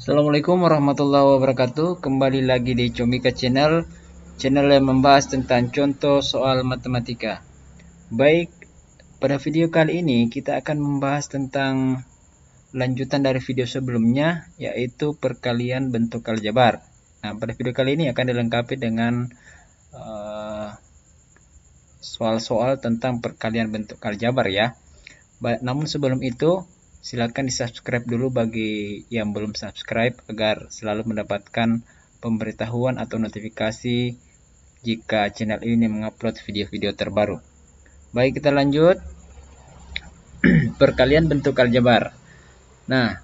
Assalamualaikum warahmatullahi wabarakatuh. Kembali lagi di Comika Channel yang membahas tentang contoh soal matematika. Baik, pada video kali ini kita akan membahas tentang lanjutan dari video sebelumnya, yaitu perkalian bentuk aljabar. Nah, pada video kali ini akan dilengkapi dengan soal-soal tentang perkalian bentuk aljabar ya. Baik, namun sebelum itu silakan di-subscribe dulu bagi yang belum subscribe agar selalu mendapatkan pemberitahuan atau notifikasi jika channel ini mengupload video-video terbaru. Baik, kita lanjut. Perkalian bentuk aljabar. Nah,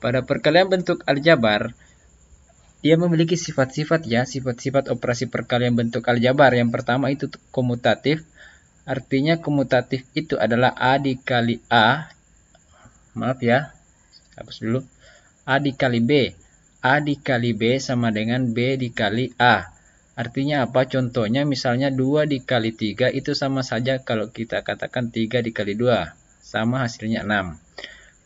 pada perkalian bentuk aljabar dia memiliki sifat-sifat ya, sifat-sifat operasi perkalian bentuk aljabar. Yang pertama itu komutatif. Artinya komutatif itu adalah A dikali A. Maaf ya, hapus dulu. A dikali B. A dikali B sama dengan B dikali A. Artinya apa? Contohnya misalnya 2 dikali 3 itu sama saja kalau kita katakan 3 dikali 2. Sama hasilnya 6.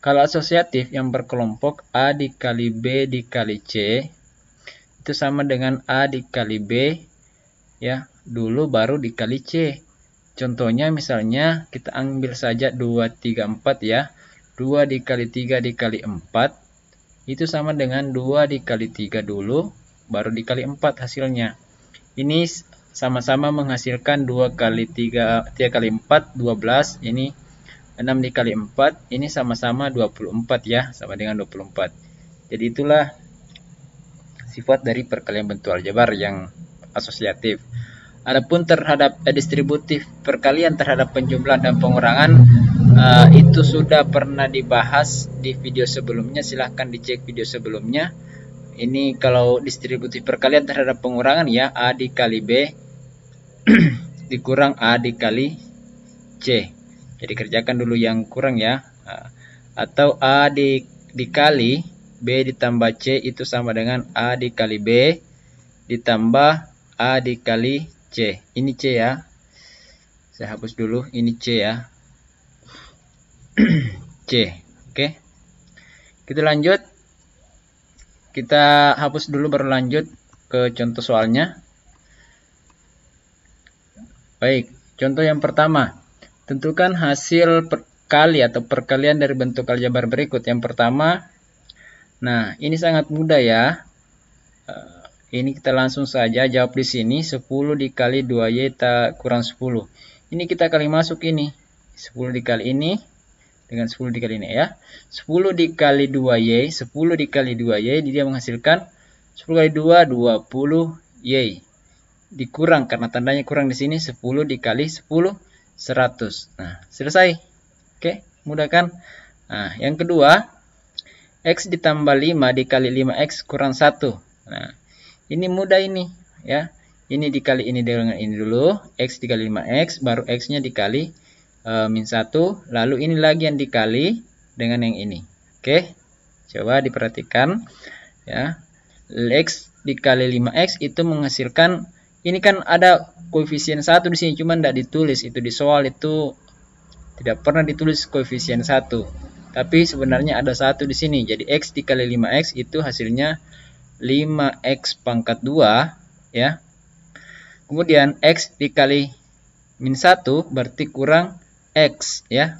Kalau asosiatif yang berkelompok A dikali B dikali C itu sama dengan A dikali B ya, dulu baru dikali C. Contohnya misalnya kita ambil saja 2, 3, 4 ya. 2 dikali 3 dikali 4 itu sama dengan 2 dikali 3 dulu baru dikali 4 hasilnya. Ini sama-sama menghasilkan 2 kali 3 kali 4 12. Ini 6 dikali 4 ini sama-sama 24 ya, sama dengan 24. Jadi itulah sifat dari perkalian bentuk aljabar yang asosiatif. Adapun terhadap distributif perkalian terhadap penjumlahan dan pengurangan itu sudah pernah dibahas di video sebelumnya, silahkan dicek video sebelumnya. Ini kalau distributif perkalian terhadap pengurangan ya, A dikali B dikurang A dikali C. Jadi kerjakan dulu yang kurang ya. Atau A dikali B ditambah C itu sama dengan A dikali B ditambah A dikali C. Ini C ya. Saya hapus dulu, ini C ya. C. Oke. Kita lanjut. Kita hapus dulu baru lanjut ke contoh soalnya. Baik, contoh yang pertama. Tentukan hasil kali atau perkalian dari bentuk aljabar berikut. Yang pertama, nah ini sangat mudah ya. Ini kita langsung saja jawab di sini. 10 dikali 2Y kurang 10. Ini kita kali masuk ini. 10 dikali ini dengan 10 dikali ini ya. 10 dikali 2Y, 10 dikali 2Y dia menghasilkan 10 kali 2 20Y. Dikurang karena tandanya kurang di sini, 10 dikali 10 100. Nah, selesai. Oke, mudah kan? Nah, yang kedua, X ditambah 5 dikali 5X kurang 1. Nah, ini mudah ini ya. Ini dikali ini dengan ini dulu. X dikali 5X baru X-nya dikali min 1. Lalu ini lagi yang dikali dengan yang ini. Oke. Coba diperhatikan ya. X dikali 5X itu menghasilkan, ini kan ada koefisien 1 di sini cuma tidak ditulis. Itu di soal itu tidak pernah ditulis koefisien 1. Tapi sebenarnya ada 1 di sini. Jadi X dikali 5X itu hasilnya 5X pangkat 2 ya. Kemudian X dikali min 1 berarti kurang X ya.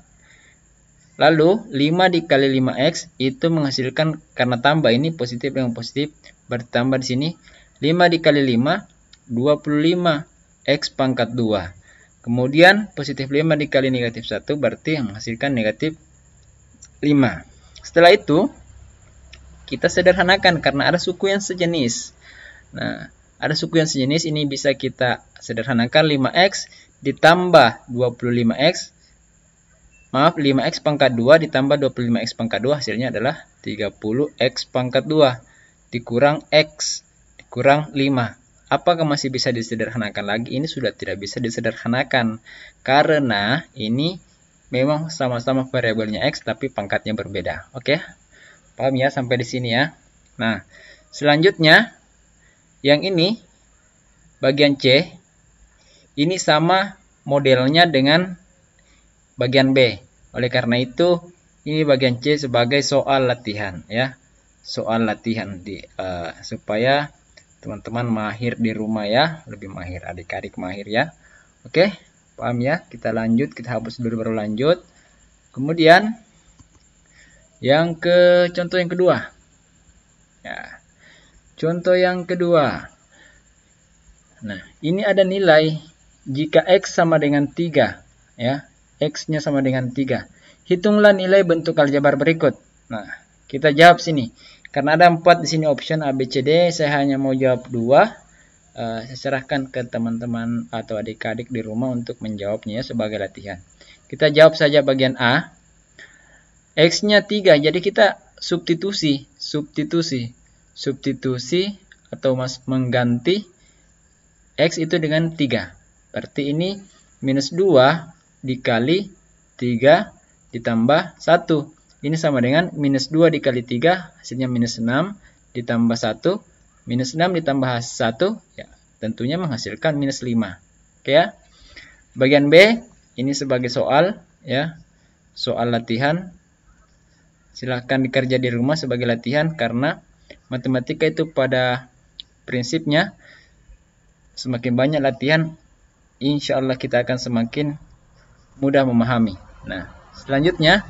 Lalu 5 dikali 5X itu menghasilkan, karena tambah ini positif dengan positif berarti tambah di sini 5 dikali 5 25 X pangkat 2. Kemudian positif 5 dikali negatif 1 berarti menghasilkan negatif 5. Setelah itu kita sederhanakan karena ada suku yang sejenis. Nah, ada suku yang sejenis ini bisa kita sederhanakan. 5X ditambah 25X. Maaf, 5X pangkat 2 ditambah 25X pangkat 2 hasilnya adalah 30X pangkat 2 dikurang X dikurang 5. Apakah masih bisa disederhanakan lagi? Ini sudah tidak bisa disederhanakan karena ini memang sama-sama variabelnya X tapi pangkatnya berbeda. Oke? Paham ya sampai di sini ya? Nah, selanjutnya yang ini bagian C ini sama modelnya dengan bagian B. Oleh karena itu ini bagian C sebagai soal latihan ya. soal latihan supaya teman-teman mahir di rumah ya, lebih mahir, adik-adik mahir ya. Oke, paham ya? Kita lanjut, kita hapus dulu baru lanjut. Kemudian contoh yang kedua. Ya. Contoh yang kedua. Nah, ini ada nilai jika X sama dengan 3 ya. X-nya sama dengan 3. Hitunglah nilai bentuk aljabar berikut. Nah, kita jawab sini. Karena ada 4 di sini option A, B, C, D, saya hanya mau jawab 2. Saya serahkan ke teman-teman atau adik-adik di rumah untuk menjawabnya sebagai latihan. Kita jawab saja bagian A. X-nya 3, jadi kita substitusi atau mengganti X itu dengan 3. Berarti ini minus 2 dikali 3 ditambah 1. Ini sama dengan minus 2 dikali 3, hasilnya minus 6, ditambah 1. Minus 6 ditambah 1, ya, tentunya menghasilkan minus 5. Oke ya. Bagian B, ini sebagai soal, ya, soal latihan. Silahkan dikerja di rumah sebagai latihan, karena matematika itu pada prinsipnya semakin banyak latihan, insya Allah kita akan semakin mudah memahami. Nah, selanjutnya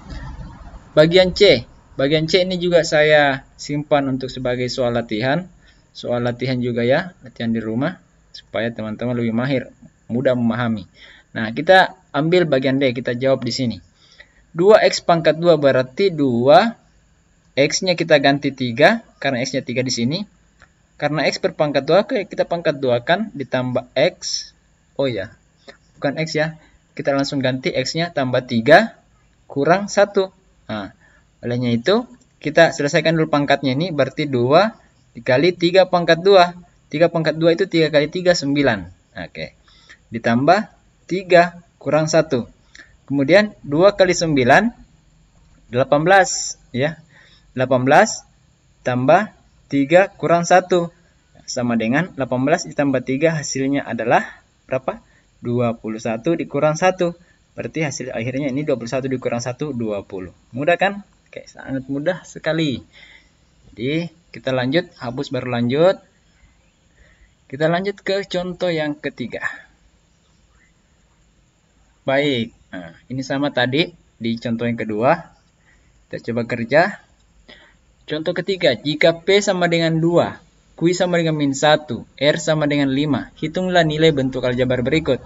bagian C. Bagian C ini juga saya simpan untuk sebagai soal latihan. Soal latihan juga ya, latihan di rumah supaya teman-teman lebih mahir, mudah memahami. Nah, kita ambil bagian D, kita jawab di sini. 2x pangkat 2 berarti 2, x-nya kita ganti 3 karena x-nya 3 di sini. Karena x berpangkat 2, kita pangkat 2 kan ditambah x. Oh ya, bukan x ya. Kita langsung ganti x-nya tambah 3 kurang 1. Nah, olehnya itu kita selesaikan dulu pangkatnya ini, berarti 2 dikali 3 pangkat 2. 3 pangkat 2 itu 3 kali 3, 9. Oke. Ditambah 3 kurang 1. Kemudian 2 kali 9, 18. Ya. 18 tambah 3 kurang 1. Sama dengan 18 ditambah 3, hasilnya adalah berapa? 21 dikurang 1. Berarti hasil akhirnya ini 21 dikurang 1, 20. Mudah kan? Oke, sangat mudah sekali. Jadi, kita lanjut, hapus baru lanjut. Kita lanjut ke contoh yang ketiga. Baik, nah, ini sama tadi di contoh yang kedua. Kita coba kerja. Contoh ketiga, jika P sama dengan 2, Q sama dengan min 1, R sama dengan 5, hitunglah nilai bentuk aljabar berikut.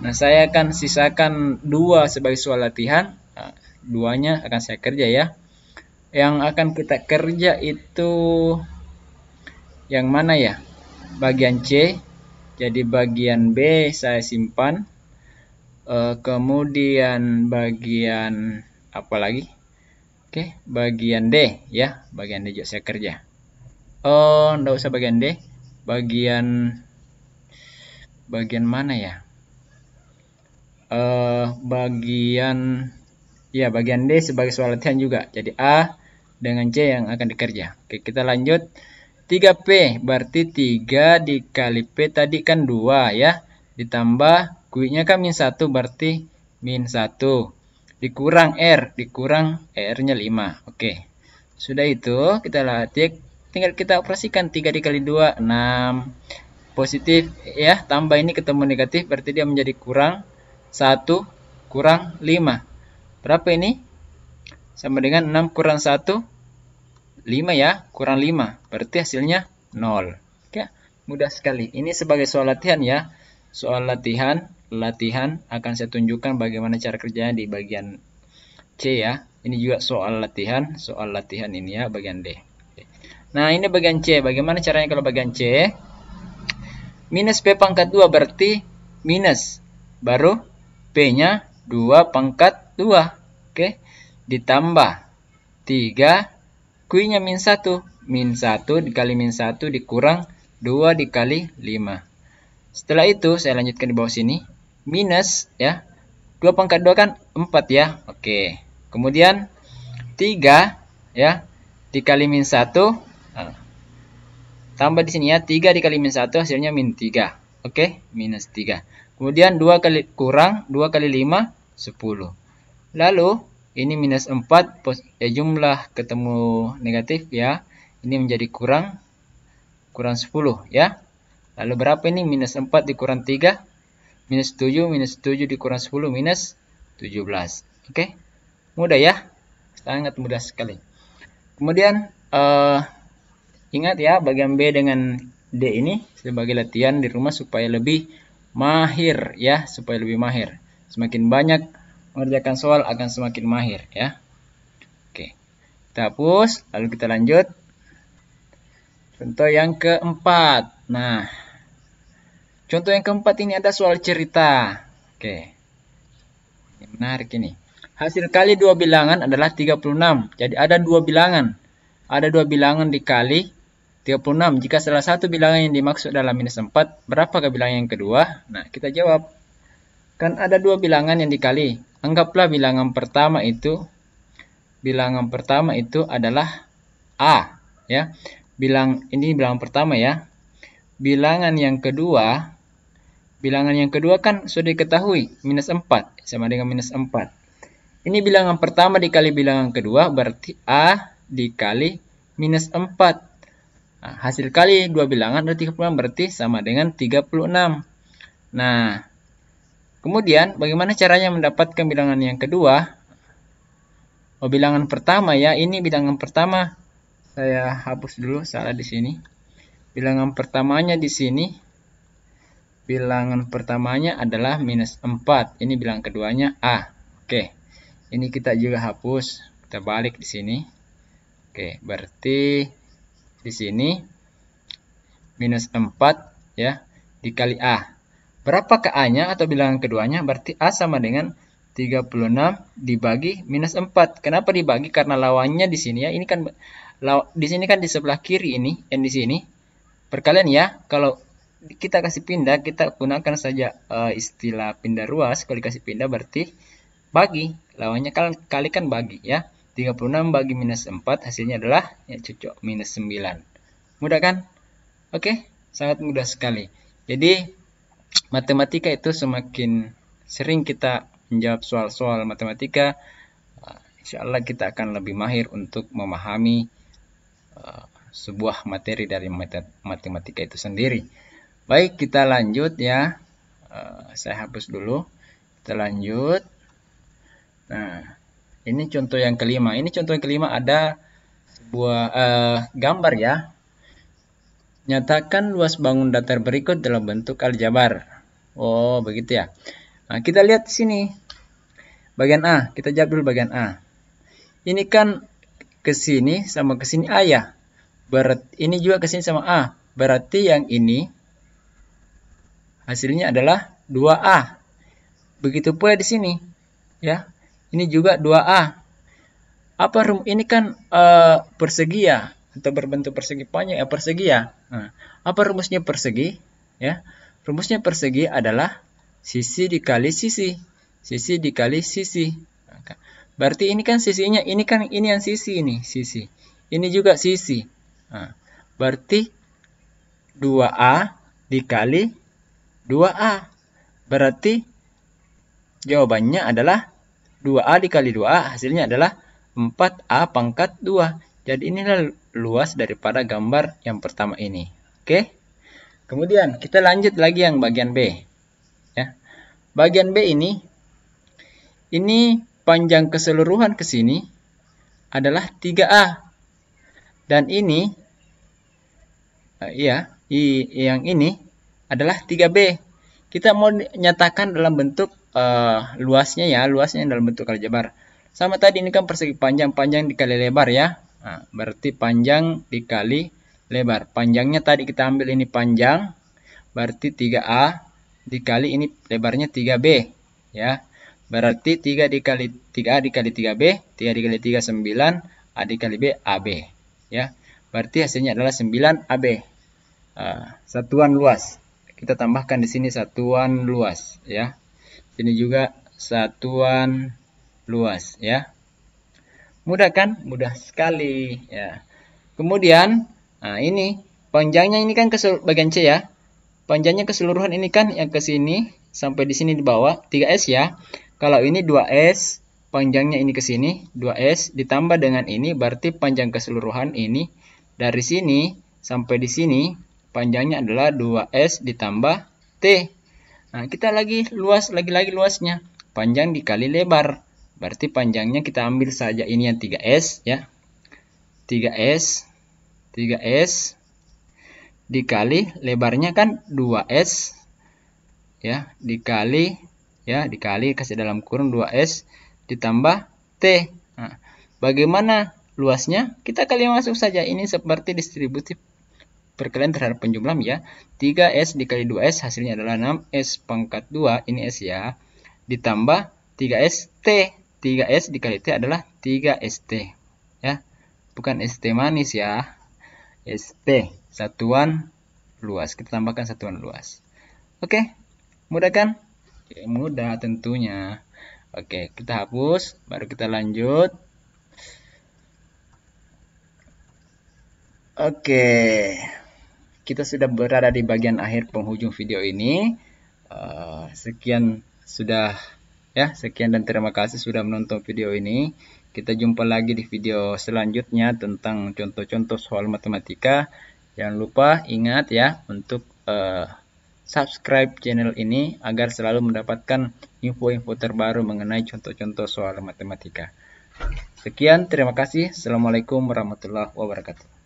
Nah, saya akan sisakan 2 sebagai soal latihan. Nah, 2-nya akan saya kerja ya. Yang akan kita kerja itu yang mana ya? Bagian C. Jadi bagian B saya simpan. Kemudian bagian apa lagi? Oke, bagian D ya. Bagian D juga saya kerja. Oh, enggak usah bagian D. Bagian mana ya? Bagian D sebagai soal latihan juga. Jadi A dengan C yang akan dikerja. Oke, kita lanjut. 3P berarti 3 dikali P tadi kan 2 ya. Ditambah Q-nya kan min 1 berarti min 1. Dikurang R, dikurang R-nya 5. Oke. Sudah itu kita latih. Tinggal kita operasikan 3 dikali 2, 6. Positif ya, tambah ini ketemu negatif berarti dia menjadi kurang 1 kurang 5. Berapa ini? Sama dengan 6 kurang 1, 5 ya, kurang 5. Berarti hasilnya 0. Oke, mudah sekali. Ini sebagai soal latihan ya. Soal latihan akan saya tunjukkan bagaimana cara kerjanya di bagian C ya. Ini juga soal latihan ini ya, bagian D. Nah, ini bagian C. Bagaimana caranya kalau bagian C? Minus P pangkat 2 berarti minus. Baru P-nya 2 pangkat 2. Oke. Ditambah 3. Q-nya min 1. Min 1 dikali min 1 dikurang 2 dikali 5. Setelah itu saya lanjutkan di bawah sini. Minus ya. 2 pangkat 2 kan 4 ya. Oke. Kemudian 3 ya. Dikali min 1. Nah, tambah di sini ya. 3 dikali min 1 hasilnya min 3. Oke. Minus 3. Kemudian 2 kali kurang 2 kali 5 10. Lalu ini minus 4 jumlah ketemu negatif ya. Ini menjadi kurang 10 ya. Lalu berapa ini? Minus 4 dikurang 3. Minus 7. Minus 7 dikurang 10. Minus 17. Oke. Mudah ya. Sangat mudah sekali. Kemudian ingat ya, bagian B dengan D ini sebagai latihan di rumah supaya lebih mahir ya. Supaya lebih mahir. Semakin banyak mengerjakan soal akan semakin mahir ya. Oke. Kita hapus. Lalu kita lanjut. Contoh yang keempat. Nah, contoh yang keempat ini ada soal cerita. Oke. Ini menarik ini. Hasil kali dua bilangan adalah 36. Jadi ada dua bilangan. Ada dua bilangan dikali 36. Jika salah satu bilangan yang dimaksud adalah minus 4, berapakah bilangan yang kedua? Nah, kita jawab. Kan ada dua bilangan yang dikali. Anggaplah bilangan pertama itu adalah A, ya. Ini bilangan pertama ya. Bilangan yang kedua kan sudah diketahui minus 4 sama dengan minus 4. Ini bilangan pertama dikali bilangan kedua berarti A dikali minus 4. Nah, hasil kali dua bilangan ada 36 berarti sama dengan 36. Nah, kemudian bagaimana caranya mendapatkan bilangan yang kedua? Oh, bilangan pertama ya. Ini bilangan pertama. Saya hapus dulu, salah di sini. Bilangan pertamanya di sini. Bilangan pertamanya adalah minus 4. Ini bilangan keduanya A. Oke. Ini kita juga hapus. Kita balik di sini. Oke, berarti di sini minus 4 ya dikali A. Berapakah A-nya atau bilangan keduanya? Berarti A sama dengan 36 dibagi minus 4. Kenapa dibagi? Karena lawannya di sini ya. Ini kan di sini kan di sebelah kiri ini, yang di sini. Perkalian ya. Kalau kita kasih pindah, kita gunakan saja istilah pindah ruas. Kalau dikasih pindah berarti bagi. Lawannya kalikan bagi ya. 36 bagi minus 4 hasilnya adalah ya cocok minus 9. Mudah kan? Oke, sangat mudah sekali. Jadi matematika itu semakin sering kita menjawab soal-soal matematika, insya Allah kita akan lebih mahir untuk memahami sebuah materi dari matematika itu sendiri. Baik, kita lanjut ya. Saya hapus dulu. Kita lanjut. Nah, ini contoh yang kelima. Ini contoh yang kelima ada sebuah gambar ya. Nyatakan luas bangun datar berikut dalam bentuk aljabar. Oh, begitu ya. Nah, kita lihat di sini. Bagian A, kita jawab dulu bagian A. Ini kan ke sini sama ke sini A ya. Berarti ini juga ke sini sama A. Berarti yang ini hasilnya adalah 2A. Begitu pula di sini. Ya. Ini juga 2A. Ini kan persegi ya, atau berbentuk persegi panjang ya, persegi ya. Nah, apa rumusnya persegi? Ya. Rumusnya persegi adalah sisi dikali sisi. Sisi dikali sisi. Berarti ini kan sisinya, ini yang sisi ini, sisi. Ini juga sisi. Nah, berarti 2A dikali 2A. Berarti jawabannya adalah 2A dikali 2A hasilnya adalah 4A pangkat 2. Jadi inilah luas daripada gambar yang pertama ini. Oke. Kemudian kita lanjut lagi yang bagian B. Ya. Bagian B ini panjang keseluruhan ke sini adalah 3A. Dan ini yang ini adalah 3B. Kita mau nyatakan dalam bentuk luasnya dalam bentuk aljabar. Sama tadi ini kan persegi panjang dikali lebar ya. Nah, berarti panjang dikali lebar. Panjangnya tadi kita ambil ini panjang, berarti 3A dikali ini lebarnya 3B ya. Berarti 3A dikali 3B, 3 dikali 3 9, A dikali B AB ya. Berarti hasilnya adalah 9AB. Satuan luas. Kita tambahkan di sini satuan luas ya. Ini juga satuan luas ya. Mudah kan? Mudah sekali ya. Kemudian ini panjangnya ini kan ke bagian C ya. Panjangnya keseluruhan ini kan yang ke sini sampai di sini di bawah 3S ya. Kalau ini 2S, panjangnya ini ke sini 2S ditambah dengan ini berarti panjang keseluruhan ini Dari sini sampai di sini panjangnya adalah 2S ditambah T. Nah, kita lagi luasnya. Panjang dikali lebar. Berarti panjangnya kita ambil saja ini yang 3S ya. 3S dikali lebarnya kan 2S ya, dikali kasih dalam kurung 2S ditambah T. Nah, bagaimana luasnya? Kita kali masuk saja. Ini seperti distributif perkalian terhadap penjumlah ya. 3S dikali 2S hasilnya adalah 6S pangkat 2, ini S ya, ditambah 3S T. 3S dikali T adalah 3ST ya. Bukan ST manis ya. ST, satuan luas. Kita tambahkan satuan luas. Oke, mudah kan? Ya, mudah tentunya. Oke, kita hapus, baru kita lanjut. Oke, kita sudah berada di bagian akhir penghujung video ini. Sekian dan terima kasih sudah menonton video ini. Kita jumpa lagi di video selanjutnya tentang contoh-contoh soal matematika. Jangan lupa ingat ya untuk subscribe channel ini agar selalu mendapatkan info-info terbaru mengenai contoh-contoh soal matematika. Sekian, terima kasih. Assalamualaikum warahmatullahi wabarakatuh.